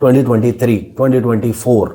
2023 2024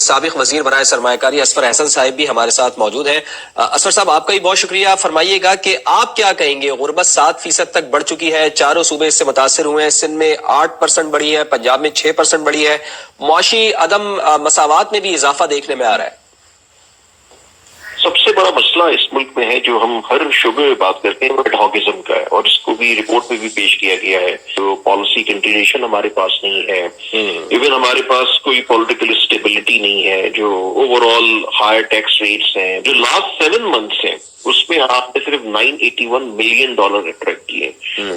سابق وزیر برائے سرمایہ کاری اسفر احسن صاحب بھی ہمارے ساتھ موجود ہیں. اسفر صاحب آپ کا بھی بہت شکریہ. فرمائیے گا کہ آپ کیا کہیں گے, غربت 7% تک بڑھ چکی ہے, چاروں صوبے اس سے متاثر ہوئے ہیں, سندھ میں 8% بڑھی ہے, پنجاب میں 6% بڑھی ہے, معاشی عدم مساوات میں بھی اضافہ دیکھنے میں آ رہا ہے. سب سے بڑا مسئلہ اس ملک میں ہے جو ہم ہر شعبے میں بات کرتے ہیں وہ ایڈہاکزم کا ہے, اور اس کو بھی رپورٹ میں بھی پیش کیا گیا ہے. جو پالیسی کنٹینیوشن ہمارے پاس نہیں ہے, ایون ہمارے پاس کوئی پولیٹیکل اسٹیبلٹی نہیں ہے, جو overall higher tax rates ہیں. جو لاسٹ 7 منتھس ہیں اس میں آپ نے صرف $981 ملین اٹریکٹ کیے.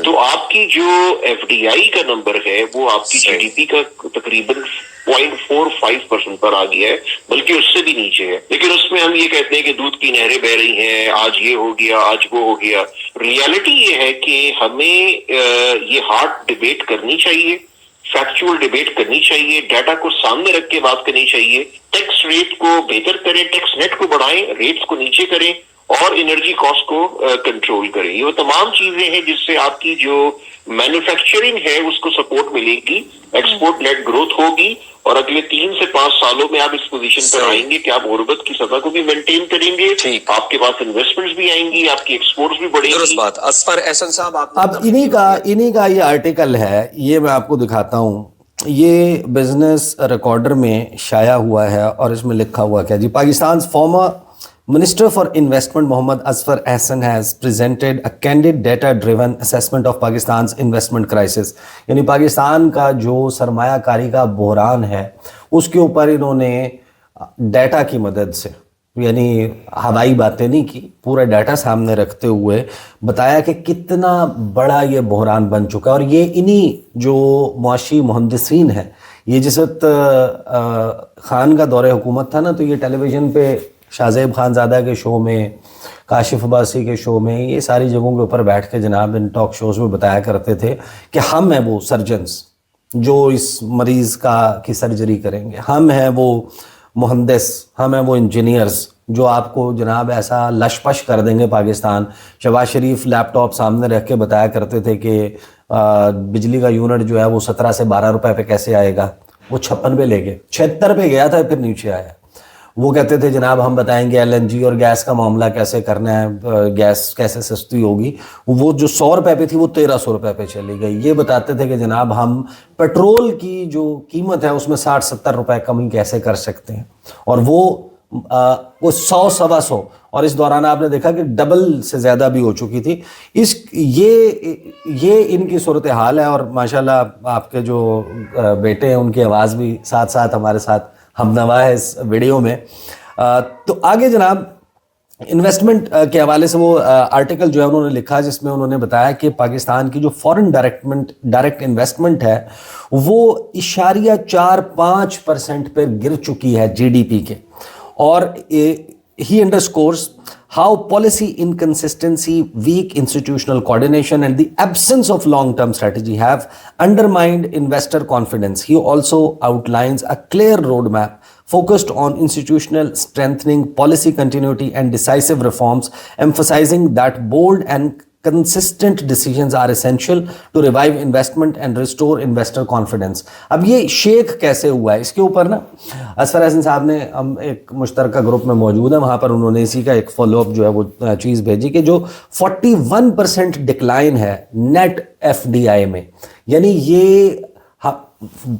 تو آپ کی جو ایف ڈی آئی کا نمبر ہے وہ آپ کی جی ڈی پی کا تقریباً 0.45% پر آ گیا ہے, بلکہ اس سے بھی نیچے ہے. لیکن اس میں ہم یہ کہتے ہیں کہ دودھ کی نہریں بہ رہی ہیں, آج یہ ہو گیا, آج وہ ہو گیا. ریالٹی یہ ہے کہ ہمیں یہ ہارڈ ڈبیٹ کرنی چاہیے, فیکچوئل ڈبیٹ کرنی چاہیے, ڈیٹا کو سامنے رکھ کے بات کرنی چاہیے. ٹیکس ریٹ کو بہتر کریں, ٹیکس نیٹ کو بڑھائیں, ریٹس کو نیچے کریں, اور انرجی کاسٹ کو کنٹرول کریں. یہ وہ تمام چیزیں ہیں جس سے آپ کی جو مینوفیکچرنگ ہے اس کو سپورٹ ملے گی, ایکسپورٹ نیٹ گروتھ ہوگی, اور اگلے 3 سے 5 سالوں میں آپ اس پوزیشن پر آئیں گے کہ آپ غربت کی سطح کو بھی مینٹین کریں گے, آپ کے پاس انویسٹمنٹس بھی آئیں گی, آپ کی ایکسپورٹس بھی بڑھیں گی. درست بات. اسفر احسن صاحب آپ اب انہی کا یہ آرٹیکل ہے, یہ میں آپ کو دکھاتا ہوں. یہ بزنس ریکارڈر میں شائع ہوا ہے اور اس میں لکھا ہوا کیا جی, Pakistan former Minister for Investment Mohammad Asfar Ahsan has presented a candid data-driven assessment of Pakistan's investment crisis. یعنی پاکستان کا جو سرمایہ کاری کا بحران ہے اس کے اوپر انہوں نے ڈیٹا کی مدد سے, یعنی ہوائی باتیں نہیں کی, پورا ڈیٹا سامنے رکھتے ہوئے بتایا کہ کتنا بڑا یہ بحران بن چکا ہے. اور یہ انہی جو معاشی مہندسین ہیں, یہ جس وقت خان کا دور حکومت تھا نا, تو یہ ٹیلی ویژن پہ شاہ زیب خان زادہ کے شو میں, کاشف عباسی کے شو میں, یہ ساری جگہوں کے اوپر بیٹھ کے جناب ان ٹاک شوز میں بتایا کرتے تھے کہ ہم ہیں وہ سرجنز جو اس مریض کی سرجری کریں گے, ہم ہیں وہ مہندس, ہم ہیں وہ انجینئرز جو آپ کو جناب ایسا لش پش کر دیں گے پاکستان. شہباز شریف لیپ ٹاپ سامنے رکھ کے بتایا کرتے تھے کہ بجلی کا یونٹ جو ہے وہ 17 سے 12 روپے پہ کیسے آئے گا, وہ 56 پہ لے گئے, 76 پہ گیا تھا, پھر نیچے آیا. وہ کہتے تھے جناب ہم بتائیں گے ایل این جی اور گیس کا معاملہ کیسے کرنا ہے, گیس کیسے سستی ہوگی. وہ جو 100 روپے پہ تھی وہ 1300 روپے پہ چلی گئی. یہ بتاتے تھے کہ جناب ہم پیٹرول کی جو قیمت ہے اس میں 60-70 روپے کمی کیسے کر سکتے ہیں, اور وہ 100-125, اور اس دوران آپ نے دیکھا کہ ڈبل سے زیادہ بھی ہو چکی تھی. یہ ان کی صورتحال ہے. اور ماشاءاللہ آپ کے جو بیٹے ہیں ان کی آواز بھی ساتھ ساتھ ہمارے ساتھ ہم نوا ہے اس ویڈیو میں. تو آگے جناب انویسٹمنٹ کے حوالے سے وہ آرٹیکل جو ہے انہوں نے لکھا, جس میں انہوں نے بتایا کہ پاکستان کی جو فورن ڈائریکٹ انویسٹمنٹ ہے وہ 0.45% پہ گر چکی ہے جی ڈی پی کے. اور he underscores how policy inconsistency, weak institutional coordination and the absence of long-term strategy have undermined investor confidence. He also outlines a clear roadmap focused on institutional strengthening, policy continuity and decisive reforms, emphasizing that bold and consistent decisions are essential to revive investment and restore investor confidence. اب یہ shake کیسے ہوا ہے, اس کے اوپر نا اسفر احسن صاحب نے, ہم ایک مشترکہ گروپ میں موجود ہیں, وہاں پر انہوں نے اسی کا ایک فالو اپ جو ہے وہ چیز بھیجی کہ جو 41% ڈکلائن ہے نیٹ ایف ڈی آئی میں, یعنی یہ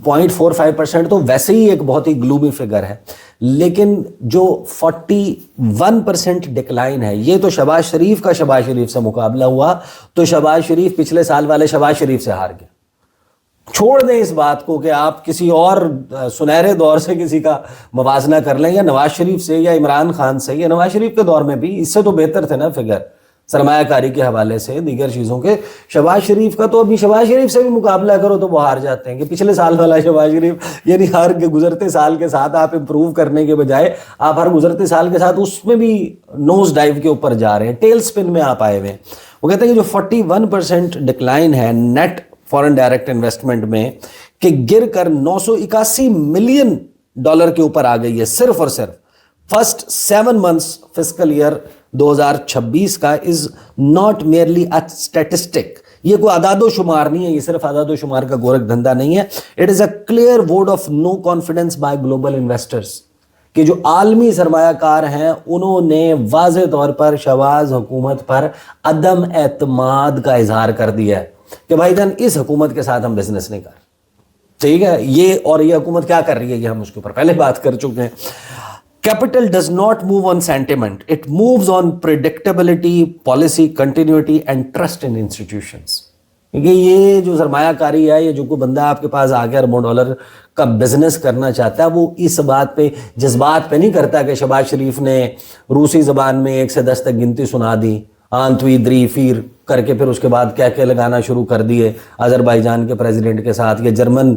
0.45% تو ویسے ہی ایک بہت ہی گلومی فگر ہے, لیکن جو 41% ڈکلائن ہے یہ تو شہباز شریف سے مقابلہ ہوا تو شہباز شریف پچھلے سال والے شہباز شریف سے ہار گیا. چھوڑ دیں اس بات کو کہ آپ کسی اور سنہرے دور سے کسی کا موازنہ کر لیں, یا نواز شریف سے یا عمران خان سے, یا نواز شریف کے دور میں بھی اس سے تو بہتر تھے نا فگر سرمایہ کاری کے حوالے سے, دیگر چیزوں کے. شہباز شریف کا تو ابھی شہباز شریف سے بھی مقابلہ کرو تو وہ ہار جاتے ہیں کہ پچھلے سال والا شہباز شریف, یعنی ہر گزرتے سال کے ساتھ آپ امپروو کرنے کے بجائے آپ ہر گزرتے سال کے ساتھ اس میں بھی نوز ڈائیو کے اوپر جا رہے ہیں, ٹیل سپن میں آپ آئے ہوئے ہیں. وہ کہتے ہیں کہ جو 41% ڈکلائن ہے نیٹ فورن ڈائریکٹ انویسٹمنٹ میں, کہ گر کر $981 ملین کے اوپر آ گئی ہے صرف اور صرف فرسٹ 7 months فسکل ایئر 2026 کا. Is not merely a statistic, یہ کوئی اعداد و شمار نہیں ہے, یہ صرف اعداد و شمار کا گورکھ دھندا نہیں ہے. It is a clear vote of no confidence by global investors. کہ جو عالمی سرمایہ کار ہیں انہوں نے واضح طور پر شہباز حکومت پر عدم اعتماد کا اظہار کر دیا ہے کہ بھائی جان اس حکومت کے ساتھ ہم بزنس نہیں کر رہے. ٹھیک ہے, یہ حکومت کیا کر رہی ہے یہ ہم اس کے اوپر پہلے بات کر چکے ہیں. Capital does not move on sentiment. It moves on predictability, policy continuity and trust in institutions. کیونکہ یہ جو سرمایہ کاری ہے, یہ جو کوئی بندہ آپ کے پاس آ کے اربوں ڈالر کا بزنس کرنا چاہتا ہے, وہ اس بات پہ جذبات پہ نہیں کرتا کہ شہباز شریف نے روسی زبان میں 1 سے 10 تک گنتی سنا دی, آنتوی دری فیر کر کے پھر اس کے بعد کہہ لگانا شروع کر دیے آذربائیجان کے پریزیڈنٹ کے ساتھ, یا جرمن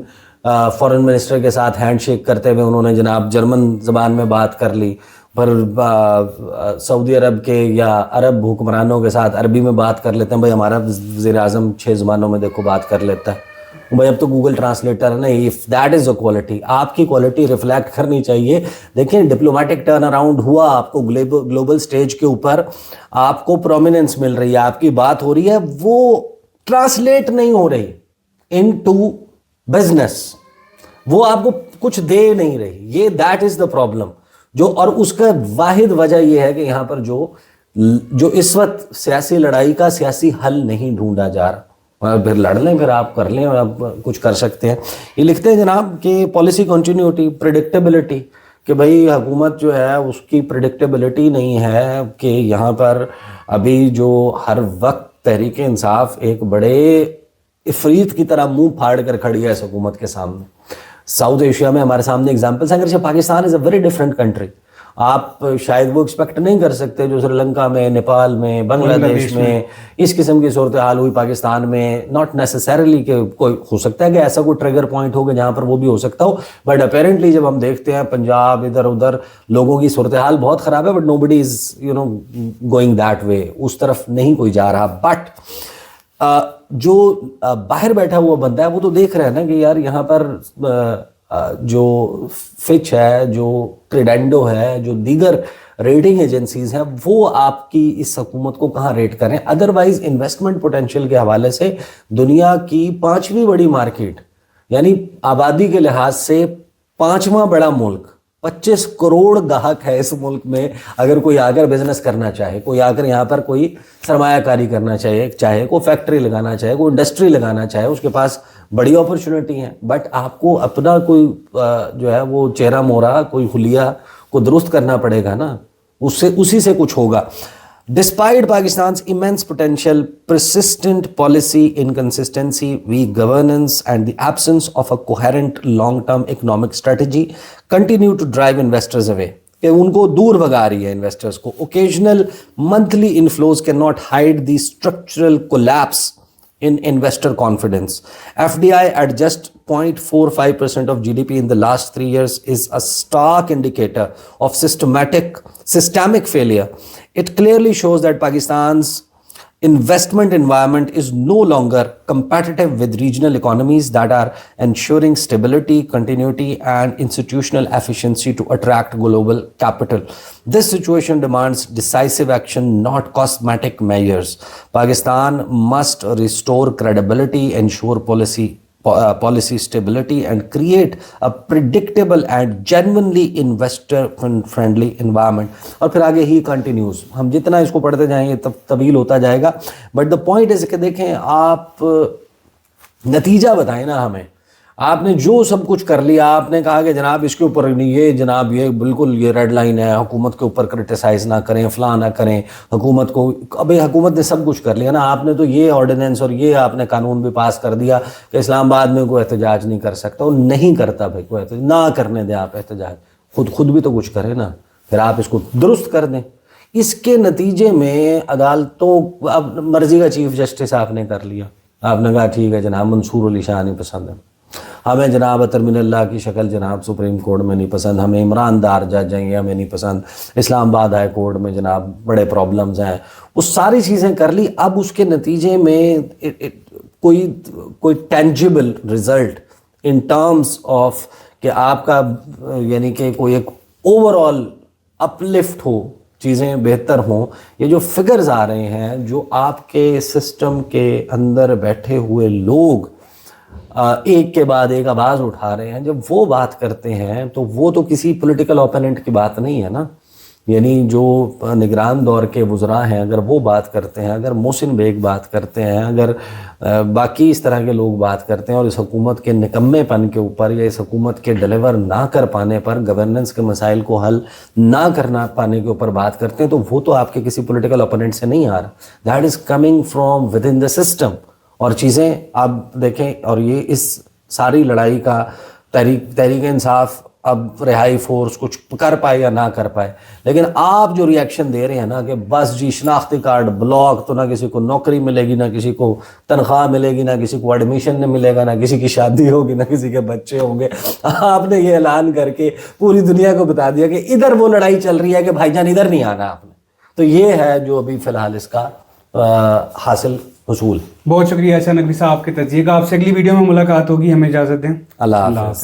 فورن منسٹر کے ساتھ ہینڈ شیک کرتے ہوئے انہوں نے جناب جرمن زبان میں بات کر لی, پر سعودی عرب کے یا عرب حکمرانوں کے ساتھ عربی میں بات کر لیتے ہیں. بھائی ہمارا وزیر اعظم 6 زبانوں میں دیکھو بات کر لیتا ہے. بھائی اب تو گوگل ٹرانسلیٹر ہے نا. If that is a quality, آپ کی کوالٹی ریفلیکٹ کرنی چاہیے. دیکھیں ڈپلومیٹک ٹرن اراؤنڈ ہوا, آپ کو گلوبل سٹیج کے اوپر آپ کو پرومیننس مل رہی ہے, آپ کی بات ہو رہی ہے, وہ ٹرانسلیٹ نہیں ہو رہی انٹو بزنس, وہ آپ کو کچھ دے نہیں رہی. یہ دیٹ از دا پرابلم. اور اس کا واحد وجہ یہ ہے کہ یہاں پر جو اس وقت سیاسی لڑائی کا سیاسی حل نہیں ڈھونڈا جا رہا. پھر لڑ لیں, پھر آپ کر لیں, آپ کچھ کر سکتے ہیں. یہ لکھتے ہیں جناب کہ پالیسی کنٹینیوٹی, پریڈکٹیبلٹی, کہ بھائی حکومت جو ہے اس کی پریڈکٹیبلٹی نہیں ہے, کہ یہاں پر ابھی جو ہر وقت تحریک انصاف ایک بڑے افریت کی طرح منہ پھاڑ کر کھڑی ہے اس حکومت کے سامنے. ساؤتھ ایشیا میں ہمارے سامنے ایگزامپلس ہیں, اگرچہ پاکستان از اے ویری ڈفرینٹ کنٹری. آپ شاید وہ ایکسپیکٹ نہیں کر سکتے جو سری لنکا میں, نیپال میں, بنگلہ دیش میں اس قسم کی صورتحال ہوئی پاکستان میں. ناٹ نیسسریلی کہ کوئی ہو سکتا ہے کہ ایسا کوئی ٹریگر پوائنٹ ہوگا جہاں پر وہ بھی ہو سکتا ہو, بٹ اپیرنٹلی جب ہم دیکھتے ہیں پنجاب ادھر ادھر لوگوں کی صورتحال بہت خراب ہے, but nobody is going that way, اس طرف نہیں کوئی جا رہا. بٹ جو باہر بیٹھا ہوا بندہ ہے وہ تو دیکھ رہا ہے نا کہ یار یہاں پر جو فچ ہے, جو کریڈینڈو ہے, جو دیگر ریٹنگ ایجنسیز ہیں, وہ آپ کی اس حکومت کو کہاں ریٹ کریں. ادروائز انویسٹمنٹ پوٹینشیل کے حوالے سے دنیا کی 5ویں بڑی مارکیٹ, یعنی آبادی کے لحاظ سے 5واں بڑا ملک, 25 کروڑ گاہک ہے اس ملک میں. اگر کوئی آ کر بزنس کرنا چاہے, کوئی آ کر یہاں پر کوئی سرمایہ کاری کرنا چاہے کوئی فیکٹری لگانا چاہے, کوئی انڈسٹری لگانا چاہے, اس کے پاس بڑی اپرچونٹی ہیں. بٹ آپ کو اپنا کوئی جو ہے وہ چہرہ مورا, کوئی حلیہ کو درست کرنا پڑے گا نا, اسی سے کچھ ہوگا. Despite Pakistan's immense potential, persistent policy inconsistency, weak governance, and the absence of a coherent long-term economic strategy continue to drive investors away. کہ ان کو دور بھگا رہی ہے انویسٹرز کو. Occasional monthly inflows cannot hide the structural collapse in investor confidence. FDI at just 0.45% of GDP in the last 3 years is a stark indicator of systemic failure. It clearly shows that Pakistan's investment environment is no longer competitive with regional economies that are ensuring stability, continuity, and institutional efficiency to attract global capital. This situation demands decisive action, not cosmetic measures. Pakistan must restore credibility, ensure policy stability, and create a predictable and genuinely investor friendly environment. اور پھر آگے he continues, ہم جتنا اس کو پڑھتے جائیں گے تب طویل ہوتا جائے گا. بٹ دا پوائنٹ از کہ دیکھیں آپ نتیجہ بتائیں نا ہمیں. آپ نے جو سب کچھ کر لیا, آپ نے کہا کہ جناب اس کے اوپر یہ جناب یہ بالکل یہ ریڈ لائن ہے, حکومت کے اوپر کرٹیسائز نہ کریں, فلاں نہ کریں حکومت کو. ابھی حکومت نے سب کچھ کر لیا نا. آپ نے تو یہ آرڈیننس اور یہ آپ نے قانون بھی پاس کر دیا کہ اسلام آباد میں کوئی احتجاج نہیں کر سکتا. وہ نہیں کرتا بھائی, کوئی احتجاج نہ کرنے دیں آپ احتجاج, خود بھی تو کچھ کریں نا, پھر آپ اس کو درست کر دیں. اس کے نتیجے میں عدالتوں, اب مرضی کا چیف جسٹس آپ نے کر لیا, آپ نے کہا ٹھیک ہے جناب منصور علی شاہ نہیں پسند ہے ہمیں, جناب اطہر من اللہ کی شکل جناب سپریم کورٹ میں نہیں پسند, ہمیں عمران دار جج ہیں یہ ہمیں نہیں پسند, اسلام آباد ہائی کورٹ میں جناب بڑے پرابلمز ہیں. وہ ساری چیزیں کر لی. اب اس کے نتیجے میں کوئی tangible result in terms of کہ آپ کا یعنی کہ کوئی ایک اوور آل اپلفٹ ہو, چیزیں بہتر ہوں. یہ جو فگرز آ رہے ہیں, جو آپ کے سسٹم کے اندر بیٹھے ہوئے لوگ ایک کے بعد ایک آواز اٹھا رہے ہیں، جب وہ بات کرتے ہیں تو وہ تو کسی پولیٹیکل اوپوننٹ کی بات نہیں ہے نا. یعنی جو نگران دور کے وزراء ہیں اگر وہ بات کرتے ہیں، اگر محسن بیگ بات کرتے ہیں، اگر باقی اس طرح کے لوگ بات کرتے ہیں اور اس حکومت کے نکمے پن کے اوپر یا اس حکومت کے ڈیلیور نہ کر پانے پر، گورننس کے مسائل کو حل نہ کرنا پانے کے اوپر بات کرتے ہیں، تو وہ تو آپ کے کسی پولیٹیکل اوپوننٹ سے نہیں آ رہا. That is coming from with in the system. اور چیزیں آپ دیکھیں، اور یہ اس ساری لڑائی کا تحریک انصاف اب رہائی فورس کچھ کر پائے یا نہ کر پائے، لیکن آپ جو ریئیکشن دے رہے ہیں نا کہ بس جی شناختی کارڈ بلاک، تو نہ کسی کو نوکری ملے گی، نہ کسی کو تنخواہ ملے گی، نہ کسی کو ایڈمیشن نہیں ملے گا، نہ کسی کی شادی ہوگی، نہ کسی کے بچے ہوں گے. آپ نے یہ اعلان کر کے پوری دنیا کو بتا دیا کہ ادھر وہ لڑائی چل رہی ہے کہ بھائی جان ادھر نہیں آنا آپ نے. تو یہ ہے جو ابھی فی الحال اس کا حاصل حصول. بہت شکریہ احسان نقوی صاحب آپ کے تجزیے کا. آپ سے اگلی ویڈیو میں ملاقات ہوگی. ہمیں اجازت دیں. اللہ حافظ.